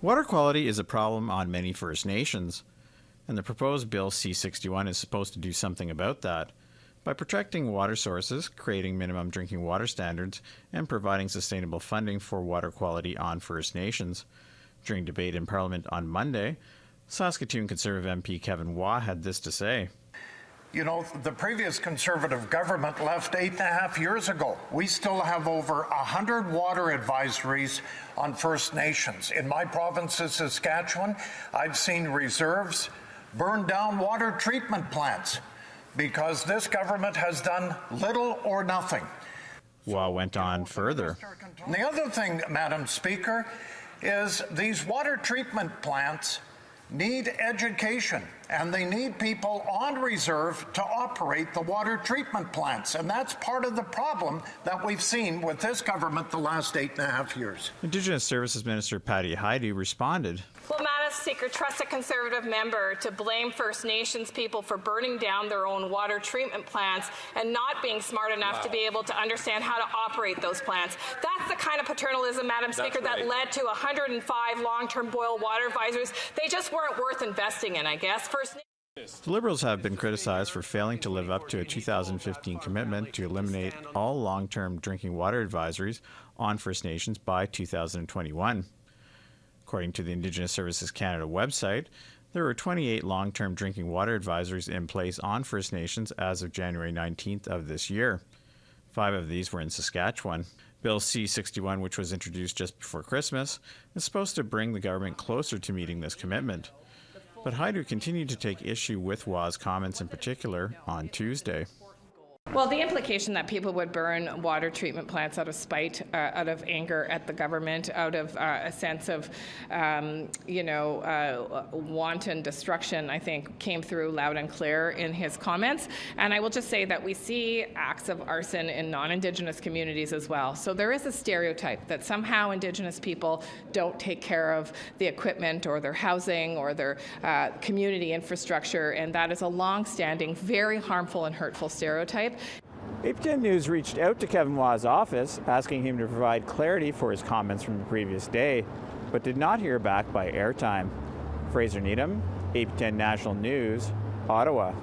Water quality is a problem on many First Nations, and the proposed Bill C-61 is supposed to do something about that by protecting water sources, creating minimum drinking water standards, and providing sustainable funding for water quality on First Nations. During debate in Parliament on Monday, Saskatoon Conservative MP Kevin Waugh had this to say. You know, the previous Conservative government left 8.5 years ago. We still have over 100 water advisories on First Nations. In my province of Saskatchewan, I've seen reserves burn down water treatment plants because this government has done little or nothing. Waugh went on further. And the other thing, Madam Speaker, is these water treatment plants need education, and they need people on reserve to operate the water treatment plants. And that's part of the problem that we've seen with this government the last 8.5 years. Indigenous Services Minister Patty Haidu responded. Well, Madam Speaker, trust a Conservative member to blame First Nations people for burning down their own water treatment plants and not being smart enough to be able to understand how to operate those plants. That's the kind of paternalism, Madam Speaker, that led to 105 long-term boil water advisories. They just weren't worth investing in, I guess. The Liberals have been criticized for failing to live up to a 2015 commitment to eliminate all long-term drinking water advisories on First Nations by 2021. According to the Indigenous Services Canada website, there were 28 long-term drinking water advisories in place on First Nations as of January 19th of this year. 5 of these were in Saskatchewan. Bill C-61, which was introduced just before Christmas, is supposed to bring the government closer to meeting this commitment. But Haidu continued to take issue with Waugh's comments in particular on Tuesday. Well, the implication that people would burn water treatment plants out of spite, out of anger at the government, out of a sense of, wanton destruction, I think, came through loud and clear in his comments. And I will just say that we see acts of arson in non-Indigenous communities as well. So there is a stereotype that somehow Indigenous people don't take care of the equipment or their housing or their community infrastructure, and that is a long-standing, very harmful and hurtful stereotype. APTN News reached out to Kevin Waugh's office, asking him to provide clarity for his comments from the previous day, but did not hear back by airtime. Fraser Needham, APTN National News, Ottawa.